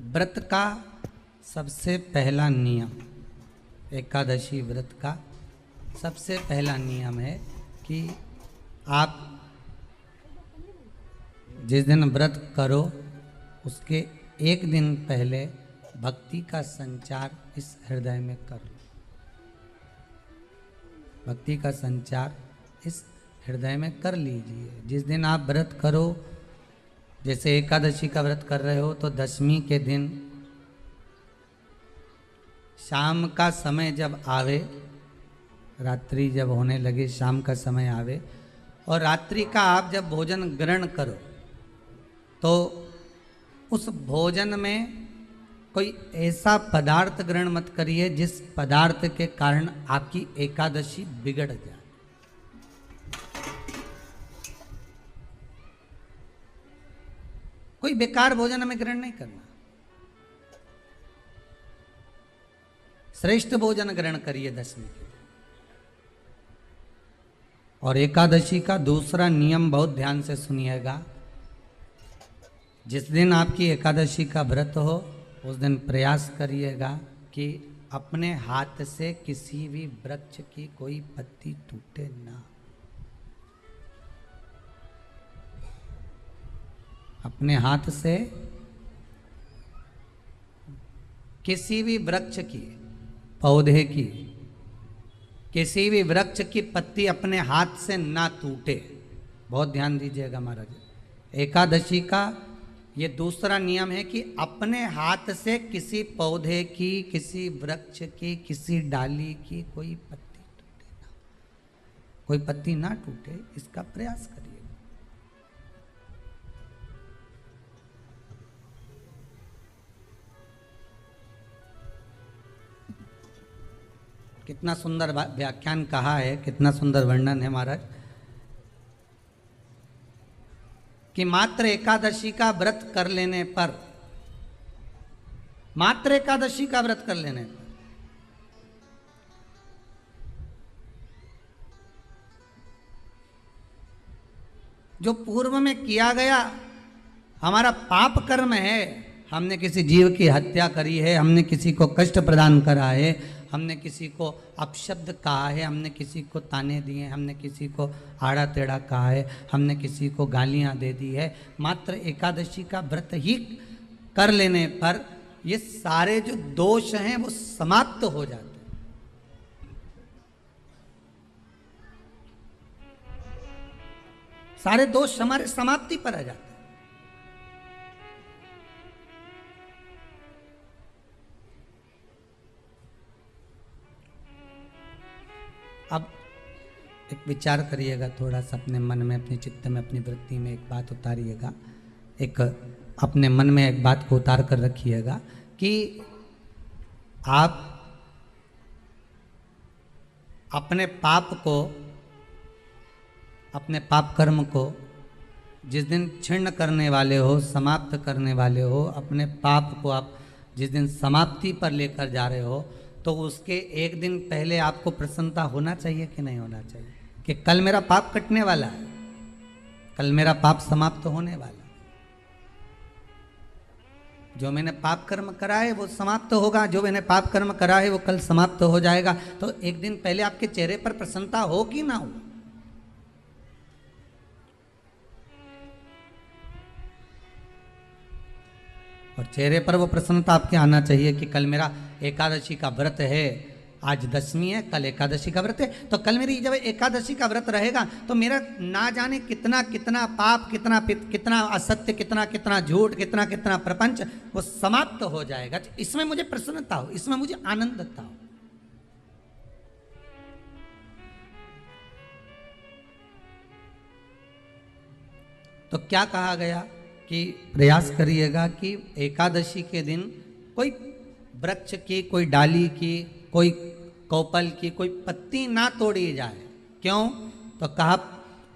व्रत का सबसे पहला नियम, एकादशी व्रत का सबसे पहला नियम है कि आप जिस दिन व्रत करो उसके एक दिन पहले भक्ति का संचार इस हृदय में कर लो। भक्ति का संचार इस हृदय में कर लीजिए। जिस दिन आप व्रत करो, जैसे एकादशी का व्रत कर रहे हो तो दशमी के दिन शाम का समय जब आवे, रात्रि जब होने लगे, शाम का समय आवे और रात्रि का आप जब भोजन ग्रहण करो तो उस भोजन में कोई ऐसा पदार्थ ग्रहण मत करिए जिस पदार्थ के कारण आपकी एकादशी बिगड़ जाए। कोई बेकार भोजन हमें ग्रहण नहीं करना, श्रेष्ठ भोजन ग्रहण करिए दशमी के दिन। और एकादशी का दूसरा नियम बहुत ध्यान से सुनिएगा। जिस दिन आपकी एकादशी का व्रत हो उस दिन प्रयास करिएगा कि अपने हाथ से किसी भी वृक्ष की कोई पत्ती टूटे ना। अपने हाथ से किसी भी वृक्ष की, पौधे की, किसी भी वृक्ष की पत्ती अपने हाथ से ना टूटे। बहुत ध्यान दीजिएगा महाराज। एकादशी का ये दूसरा नियम है कि अपने हाथ से किसी पौधे की, किसी वृक्ष की, किसी डाली की कोई पत्ती टूटे ना, कोई पत्ती ना टूटे, इसका प्रयास करिए। कितना सुंदर व्याख्यान कहा है, कितना सुंदर वर्णन है महाराज कि मात्र एकादशी का व्रत कर लेने पर, मात्र एकादशी का व्रत कर लेने पर जो पूर्व में किया गया हमारा पाप कर्म है, हमने किसी जीव की हत्या करी है, हमने किसी को कष्ट प्रदान करा है, हमने किसी को अपशब्द कहा है, हमने किसी को ताने दिए, हमने किसी को आड़ा टेढ़ा कहा है, हमने किसी को गालियां दे दी है, मात्र एकादशी का व्रत ही कर लेने पर ये सारे जो दोष हैं वो समाप्त हो जाते हैं। सारे दोष हमारे समाप्ति पर आ जाते हैं। अब एक विचार करिएगा थोड़ा सा अपने मन में, अपने चित्त में, अपनी वृत्ति में एक बात उतारिएगा। एक अपने मन में एक बात को उतार कर रखिएगा कि आप अपने पाप को, अपने पाप कर्म को जिस दिन क्षीण करने वाले हो, समाप्त करने वाले हो, अपने पाप को आप जिस दिन समाप्ति पर लेकर जा रहे हो तो उसके एक दिन पहले आपको प्रसन्नता होना चाहिए कि नहीं होना चाहिए कि कल मेरा पाप कटने वाला है, कल मेरा पाप समाप्त होने वाला है। जो मैंने पाप कर्म करा है वो समाप्त होगा, जो मैंने पाप कर्म करा है वो कल समाप्त हो जाएगा। तो एक दिन पहले आपके चेहरे पर प्रसन्नता हो कि ना हो? और चेहरे पर वो प्रसन्नता आपके आना चाहिए कि कल मेरा एकादशी का व्रत है, आज दशमी है, कल एकादशी का व्रत है, तो कल मेरी जब एकादशी का व्रत रहेगा तो मेरा ना जाने कितना कितना पाप, कितना असत्य, कितना झूठ, कितना प्रपंच वो समाप्त हो जाएगा। इसमें मुझे प्रसन्नता हो, इसमें मुझे आनंदता हो। तो क्या कहा गया कि प्रयास करिएगा कि एकादशी के दिन कोई वृक्ष की, कोई डाली की, कोई कोपल की कोई पत्ती ना तोड़ी जाए। क्यों? तो कहा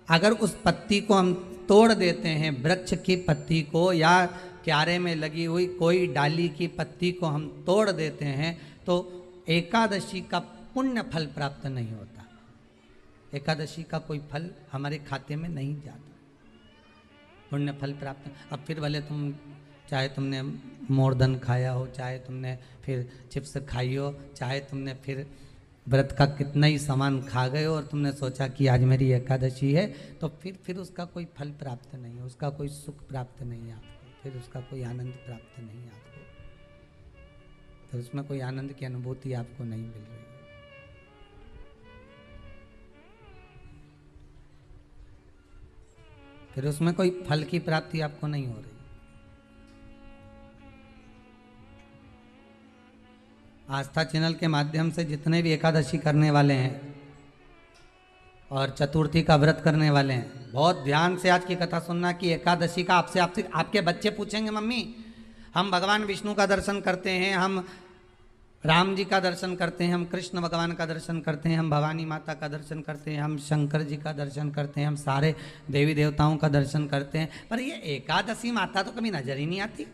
अगर उस पत्ती को हम तोड़ देते हैं, वृक्ष की पत्ती को या क्यारे में लगी हुई कोई डाली की पत्ती को हम तोड़ देते हैं तो एकादशी का पुण्य फल प्राप्त नहीं होता। एकादशी का कोई फल हमारे खाते में नहीं जाता, पुण्य फल प्राप्त। अब फिर भले तुम चाहे तुमने मोरधन खाया हो, चाहे तुमने फिर चिप्स खाई हो, चाहे तुमने फिर व्रत का कितना ही सामान खा गए हो और तुमने सोचा कि आज मेरी एकादशी है, तो फिर उसका कोई फल प्राप्त नहीं है, उसका कोई सुख प्राप्त नहीं है आपको, फिर उसका कोई आनंद प्राप्त नहीं है आपको, तो उसमें कोई आनंद की अनुभूति आपको नहीं मिल रही है। फिर उसमें कोई फल की प्राप्ति आपको नहीं हो रही। आस्था चैनल के माध्यम से जितने भी एकादशी करने वाले हैं और चतुर्थी का व्रत करने वाले हैं, बहुत ध्यान से आज की कथा सुनना कि एकादशी का आपसे आपके बच्चे पूछेंगे, मम्मी हम भगवान विष्णु का दर्शन करते हैं, हम राम जी का दर्शन करते हैं, हम कृष्ण भगवान का दर्शन करते हैं, हम भवानी माता का दर्शन करते हैं, हम शंकर जी का दर्शन करते हैं, हम सारे देवी देवताओं का दर्शन करते हैं, पर ये एकादशी माता तो कभी नजर ही नहीं आती।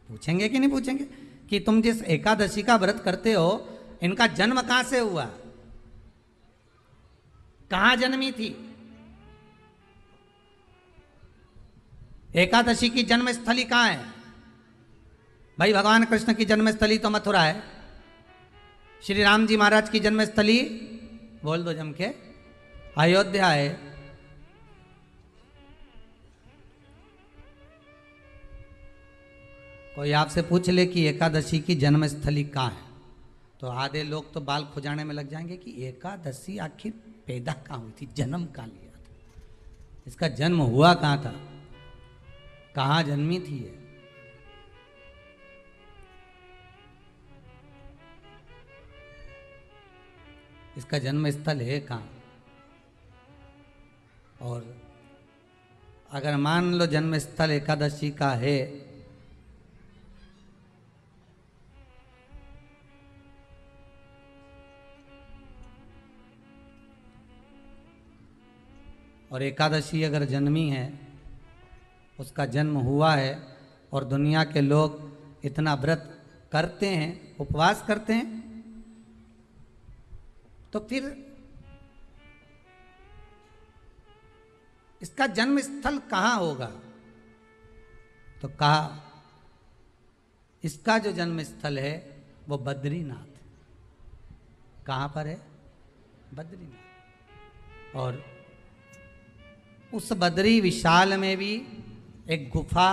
पूछेंगे कि नहीं पूछेंगे कि तुम जिस एकादशी का व्रत करते हो, इनका जन्म कहां से हुआ, कहां जन्मी थी? एकादशी की जन्मस्थली कहां है? भाई भगवान कृष्ण की जन्मस्थली तो मथुरा है, श्री राम जी महाराज की जन्मस्थली बोल दो जम के अयोध्या है। कोई आपसे पूछ ले कि एकादशी की जन्मस्थली कहाँ है, तो आधे लोग तो बाल खुजाने में लग जाएंगे कि एकादशी आखिर पैदा कहाँ हुई थी, जन्म कहाँ लिया था, इसका जन्म हुआ कहाँ था, कहाँ जन्मी थी ये? इसका जन्म स्थल है कहाँ? और अगर मान लो जन्म स्थल एकादशी का है, और एकादशी अगर जन्मी है, उसका जन्म हुआ है और दुनिया के लोग इतना व्रत करते हैं, उपवास करते हैं, तो फिर इसका जन्म स्थल कहाँ होगा? तो कहा इसका जो जन्म स्थल है वो बद्रीनाथ। कहाँ पर है? बद्रीनाथ। और उस बद्री विशाल में भी एक गुफा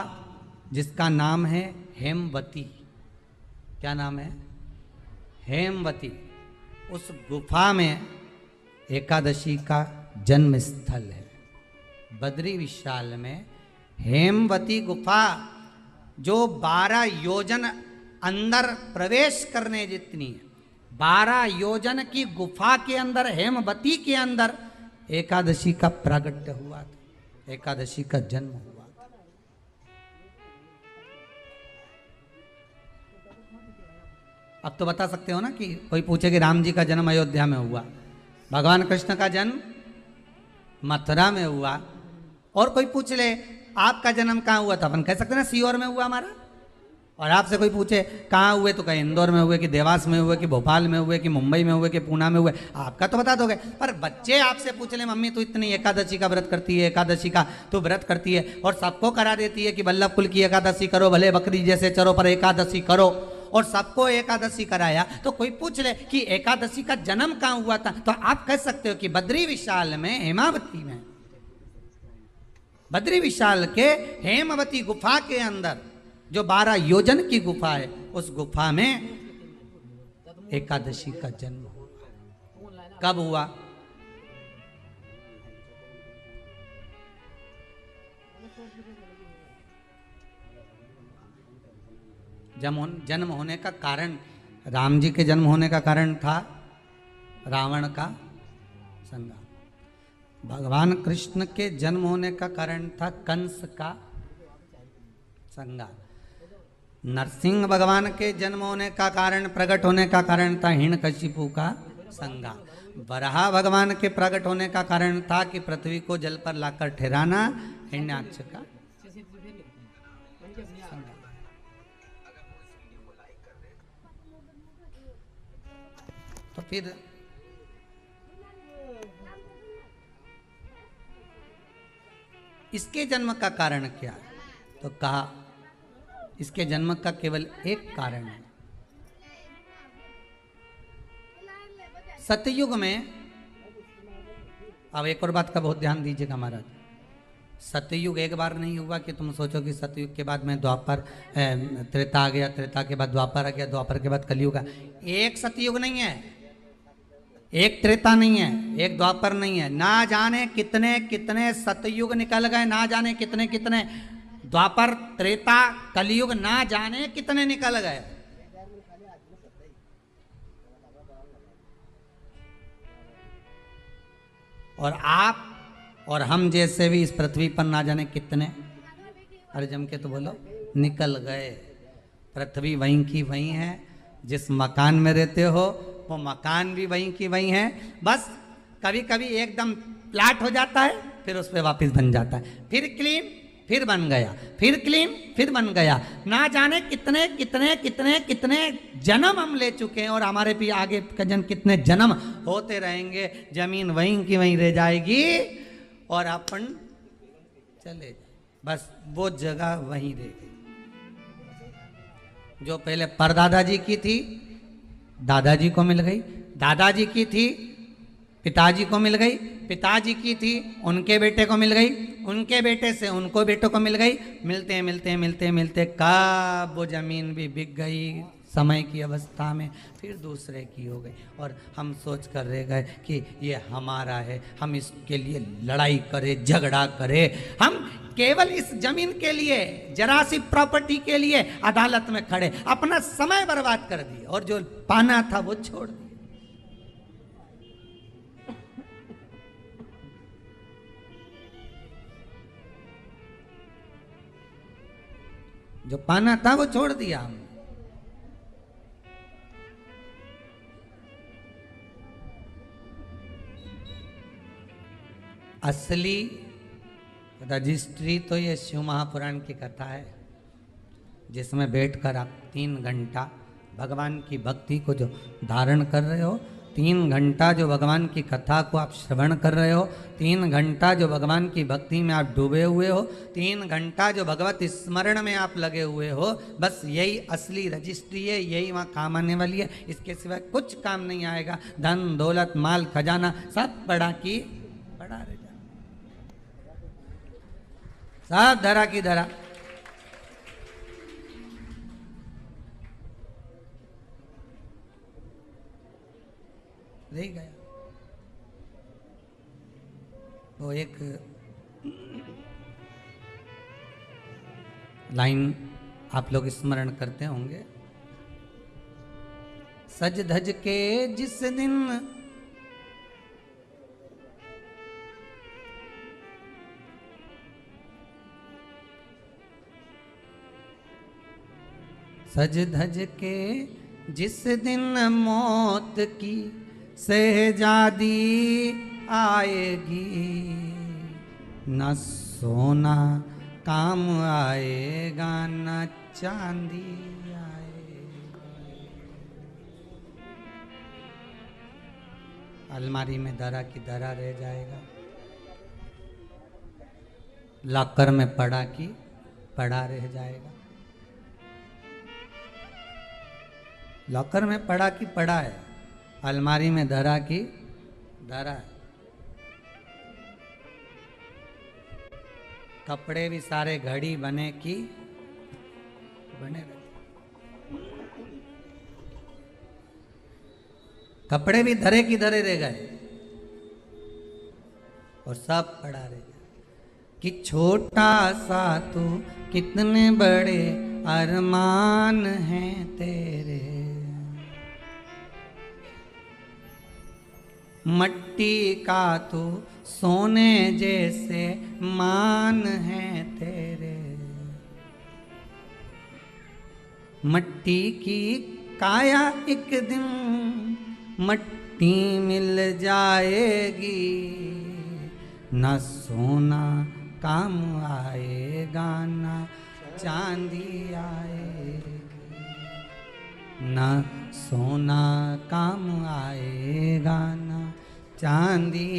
जिसका नाम है हेमवती। क्या नाम है? हेमवती। उस गुफा में एकादशी का जन्म स्थल है। बद्री विशाल में हेमवती गुफा, जो 12 योजन अंदर प्रवेश करने जितनी है, 12 योजन की गुफा के अंदर, हेमवती के अंदर एकादशी का प्रागट्य हुआ था, एकादशी का जन्म हुआ था। अब तो बता सकते हो ना कि कोई पूछे कि राम जी का जन्म अयोध्या में हुआ, भगवान कृष्ण का जन्म मथुरा में हुआ, और कोई पूछ ले आपका जन्म कहाँ हुआ, तो अपन कह सकते ना सीहोर में हुआ हमारा। और आपसे कोई पूछे कहाँ हुए, तो कहीं इंदौर में हुए, कि देवास में हुए, कि भोपाल में हुए, कि मुंबई में हुए, कि पूना में हुए, आपका तो बता दोगे। पर बच्चे आपसे पूछ ले मम्मी तू इतनी एकादशी का व्रत करती है, एकादशी का तू व्रत करती है और सबको करा देती है कि वल्लभ कुल की एकादशी करो, भले बकरी जैसे चरो पर एकादशी करो, और सबको एकादशी कराया, तो कोई पूछ ले कि एकादशी का जन्म कहाँ हुआ था, तो आप कह सकते हो कि बद्री विशाल में, हेमावती में, बद्री विशाल के हेमवती गुफा के अंदर जो 12 योजन की गुफा है, उस गुफा में एकादशी का जन्म हुआ। कब हुआ? जन्म होने का कारण, राम जी के जन्म होने का कारण था रावण का संहार। भगवान कृष्ण के जन्म होने का कारण था कंस का संहार। नरसिंह भगवान के जन्म होने का कारण, प्रकट होने का कारण था हिरण्यकशिपु का संहार। वराह भगवान के प्रकट होने का कारण था कि पृथ्वी को जल पर लाकर ठहराना, हिरण्याक्ष का संहार। तो फिर इसके जन्म का कारण क्या है? तो कहा इसके जन्म का केवल एक कारण है। सतयुग में, अब एक और बात का बहुत ध्यान दीजिएगा महाराज, सतयुग एक बार नहीं हुआ कि तुम सोचो कि सतयुग के बाद में द्वापर त्रेता आ गया, त्रेता के बाद द्वापर आ गया, द्वापर के बाद कलयुग। एक सतयुग नहीं है, एक त्रेता नहीं है, एक द्वापर नहीं है, ना जाने कितने कितने सतयुग निकल गए, ना जाने कितने कितने द्वापर त्रेता कलयुग, ना जाने कितने निकल गए। और आप और हम जैसे भी इस पृथ्वी पर ना जाने कितने, अरे जम के तो बोलो, निकल गए। पृथ्वी वहीं की वहीं है, जिस मकान में रहते हो वो मकान भी वहीं की वहीं है, बस कभी कभी एकदम प्लाट हो जाता है, फिर उस पर वापस बन जाता है, फिर क्लीन, फिर बन गया, फिर क्लीन, फिर बन गया। ना जाने कितने कितने कितने कितने जन्म हम ले चुके हैं, और हमारे भी आगे का जन्म कितने जन्म होते रहेंगे। जमीन वहीं की वहीं रह जाएगी और अपन चले, बस वो जगह वहीं रह गई। जो पहले परदादाजी की थी दादाजी को मिल गई, दादाजी की थी पिताजी को मिल गई, पिताजी की थी उनके बेटे को मिल गई, उनके बेटे से उनको बेटों को मिल गई। मिलते मिलते मिलते मिलते कब वो जमीन भी बिक गई समय की अवस्था में, फिर दूसरे की हो गई, और हम सोच कर रह गए कि ये हमारा है, हम इसके लिए लड़ाई करें, झगड़ा करें, हम केवल इस जमीन के लिए, जरा सी प्रॉपर्टी के लिए अदालत में खड़े, अपना समय बर्बाद कर दिए, और जो पाना था वो छोड़ दिया। जो पाना था वो छोड़ दिया हमने। असली रजिस्ट्री तो ये शिव महापुराण की कथा है, जिसमें बैठकर आप 3 घंटा भगवान की भक्ति को जो धारण कर रहे हो, 3 घंटा जो भगवान की कथा को आप श्रवण कर रहे हो, 3 घंटा जो भगवान की भक्ति में आप डूबे हुए हो, 3 घंटा जो भगवत स्मरण में आप लगे हुए हो, बस यही असली रजिस्ट्री है, यही वहाँ काम आने वाली है। इसके सिवाय कुछ काम नहीं आएगा। धन दौलत माल खजाना सब पड़ा की पड़ा रह जाए, सब धरा की धरा। रह गया। वो एक लाइन आप लोग स्मरण करते होंगे, सज धज के जिस दिन सज धज के जिस दिन मौत की शहजादी आएगी, न सोना काम आएगा न चांदी आएगी। अलमारी में दरा की दरा रह जाएगा, लॉकर में पड़ा की पड़ा रह जाएगा। लॉकर में पड़ा की पड़ा है, अलमारी में धरा की धरा है। कपड़े भी सारे घड़ी बने की बने रहे, कपड़े भी धरे की धरे रह गए और सब पड़ा रह गया। कि छोटा सा तू कितने बड़े अरमान हैं तेरे, मट्टी का तो सोने जैसे मान है तेरे। मट्टी की काया एक दिन मट्टी मिल जाएगी, न सोना काम आएगा न चांदी आएगी, न सोना काम आएगा न चांदी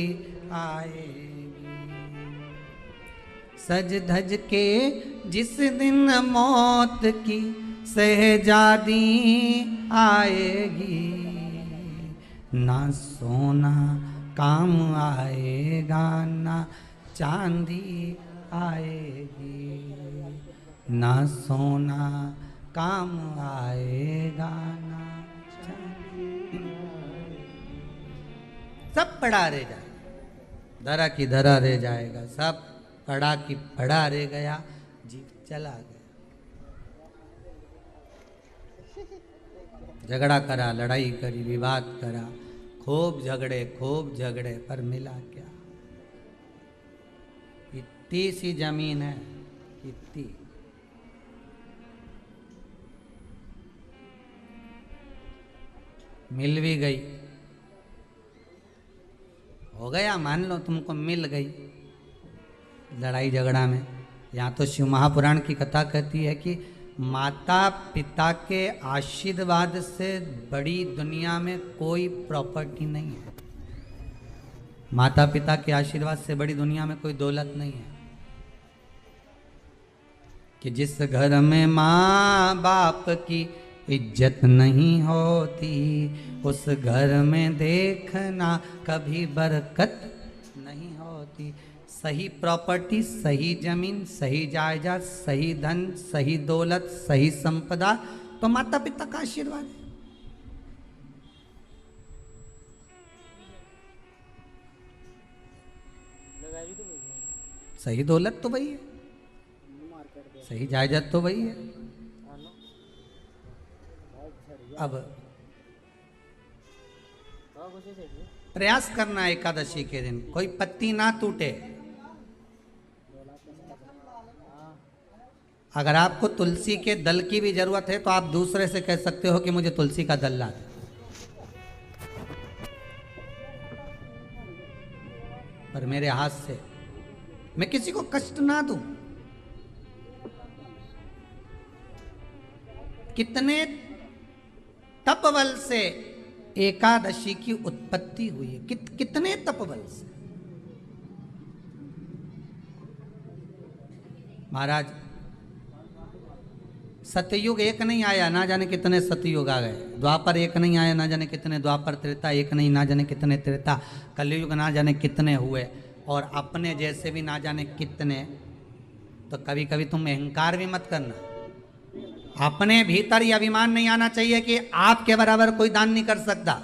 आएगी। सज धज के जिस दिन मौत की शहजादी आएगी, ना सोना काम आएगा ना चांदी आएगी, ना सोना काम आएगा ना चांदी। सब पड़ा रह जाएगा, धरा की धरा रह जाएगा, सब पड़ा की पड़ा रह गया, जीव चला गया। झगड़ा करा, लड़ाई करी, विवाद करा, खूब झगड़े पर मिला क्या? इतनी सी जमीन है, इतनी। मिल भी गई, हो गया, मान लो तुमको मिल गई लड़ाई झगड़ा में। यहाँ तो शिव महापुराण की कथा कहती है कि माता पिता के आशीर्वाद से बड़ी दुनिया में कोई प्रॉपर्टी नहीं है। माता पिता के आशीर्वाद से बड़ी दुनिया में कोई दौलत नहीं है। कि जिस घर में माँ बाप की इज्जत नहीं होती, उस घर में देखना कभी बरकत नहीं होती। सही प्रॉपर्टी, सही जमीन, सही जायदाद, सही धन, सही दौलत, सही संपदा तो माता पिता का आशीर्वाद है। सही दौलत तो वही है, सही जायदाद तो वही है। अब प्रयास करना एकादशी के दिन कोई पत्ती ना टूटे। अगर आपको तुलसी के दल की भी जरूरत है तो आप दूसरे से कह सकते हो कि मुझे तुलसी का दल ला दे। पर मेरे हाथ से मैं किसी को कष्ट ना दूं। कितने तपबल से एकादशी की उत्पत्ति हुई है, कितने तपबल से। महाराज सतयुग एक नहीं आया, ना जाने कितने सतयुग आ गए। द्वापर एक नहीं आया, ना जाने कितने द्वापर। त्रेता एक नहीं, ना जाने कितने त्रेता। कलयुग ना जाने कितने हुए, और अपने जैसे भी ना जाने कितने। तो कभी कभी तुम अहंकार भी मत करना। अपने भीतर ये अभिमान नहीं आना चाहिए कि आपके बराबर कोई दान नहीं कर सकता।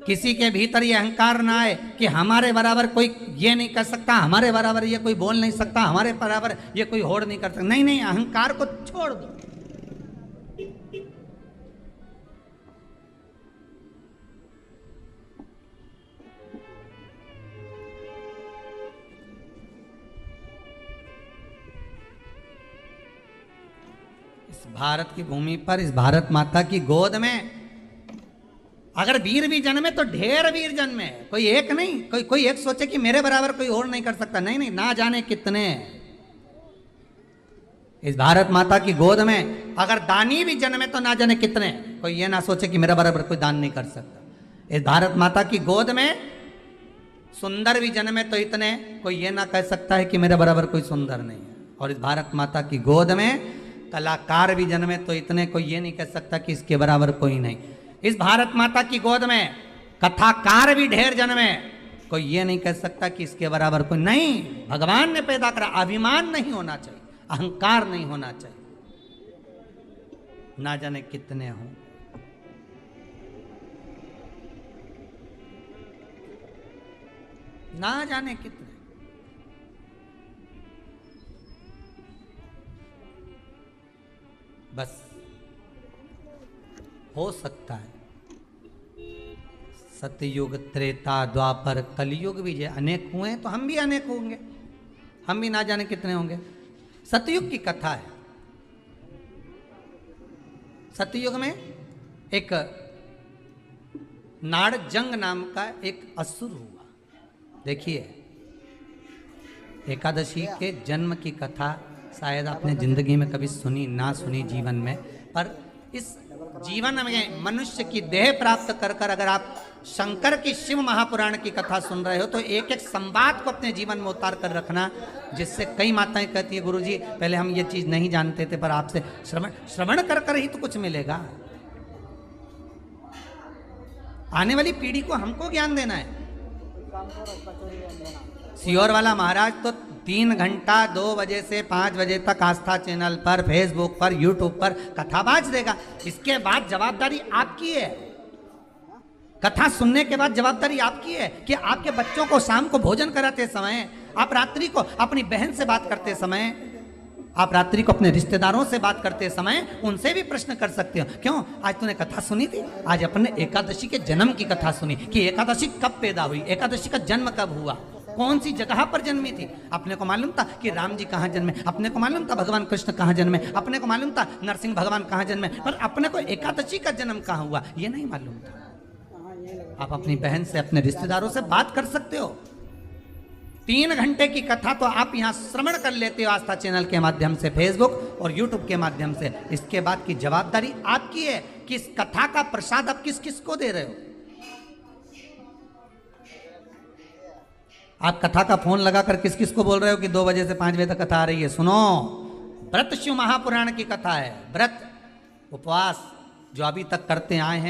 किसी के भीतर ये अहंकार ना आए कि हमारे बराबर कोई ये नहीं कर सकता, हमारे बराबर ये कोई बोल नहीं सकता, हमारे बराबर ये कोई होड़ नहीं कर सकता। नहीं नहीं, अहंकार को छोड़ दो। इस भारत की भूमि पर, इस भारत माता की गोद में अगर वीर भी जन्मे तो ढेर वीर जन्मे। कोई एक नहीं, कोई एक सोचे कि मेरे बराबर कोई और नहीं कर सकता। नहीं नहीं, ना जाने कितने। इस भारत माता की गोद में अगर दानी भी जन्मे तो ना जाने कितने। कोई ये ना सोचे कि मेरा बराबर कोई दान नहीं कर सकता। इस भारत माता की गोद में सुंदर भी जन्मे तो इतने। कोई ये ना कह सकता है कि मेरे बराबर कोई सुंदर नहीं है। और इस भारत माता की गोद में कलाकार भी जन्मे तो इतने। कोई ये नहीं कह सकता कि इसके बराबर कोई नहीं। इस भारत माता की गोद में कथाकार भी ढेर जन्मे। कोई ये नहीं कह सकता कि इसके बराबर कोई नहीं। भगवान ने पैदा करा। अभिमान नहीं होना चाहिए, अहंकार नहीं होना चाहिए। ना जाने कितने हों। ना जाने कितने। बस हो सकता है सतयुग, त्रेता, द्वापर, कलयुग भी जो अनेक हुए तो हम भी अनेक होंगे। हम भी ना जाने कितने होंगे। सतयुग की कथा है। सतयुग में एक नाड़जंग नाम का एक असुर हुआ। देखिए, एकादशी के जन्म की कथा शायद आपने जिंदगी में कभी सुनी ना सुनी जीवन में, पर इस जीवन में मनुष्य की देह प्राप्त कर कर अगर आप शंकर की शिव महापुराण की कथा सुन रहे हो तो एक एक संवाद को अपने जीवन में उतार कर रखना, जिससे कई माताएं कहती है गुरुजी पहले हम ये चीज नहीं जानते थे पर आपसे श्रवण कर कर ही तो कुछ मिलेगा। आने वाली पीढ़ी को हमको ज्ञान देना है। सियोर वाला महाराज तो 3 घंटा 2 बजे से 5 बजे तक आस्था चैनल पर, फेसबुक पर, यूट्यूब पर कथाबाज देगा। इसके बाद जवाबदारी आपकी है। कथा सुनने के बाद जवाबदारी आपकी है कि आपके बच्चों को शाम को भोजन कराते समय, आप रात्रि को अपनी बहन से बात करते समय, आप रात्रि को अपने रिश्तेदारों से बात करते समय उनसे भी प्रश्न कर सकते हो। क्यों आज तूने कथा सुनी थी? आज अपने एकादशी के जन्म की कथा सुनी कि एकादशी कब पैदा हुई, एकादशी का जन्म कब हुआ, कौन सी जगह पर जन्मी थी। अपने को मालूम था कि राम जी कहाँ जन्मे, अपने को मालूम था भगवान कृष्ण कहाँ जन्मे, अपने को मालूम था नरसिंह भगवान कहाँ जन्मे, पर अपने को एकादशी का जन्म कहाँ हुआ ये नहीं मालूम था। आप अपनी बहन से, अपने रिश्तेदारों से बात कर सकते हो। 3 घंटे की कथा तो आप यहाँ श्रवण कर लेते हो आस्था चैनल के माध्यम से, फेसबुक और यूट्यूब के माध्यम से। इसके बाद की जवाबदारी आपकी है कि इस कथा का प्रसाद आप किस किस को दे रहे हो। आप कथा का फोन लगाकर किस किस को बोल रहे हो कि 2 बजे से 5 बजे तक कथा आ रही है। सुनो, व्रत शिव महापुराण की कथा है। व्रत उपवास जो अभी तक करते आए हैं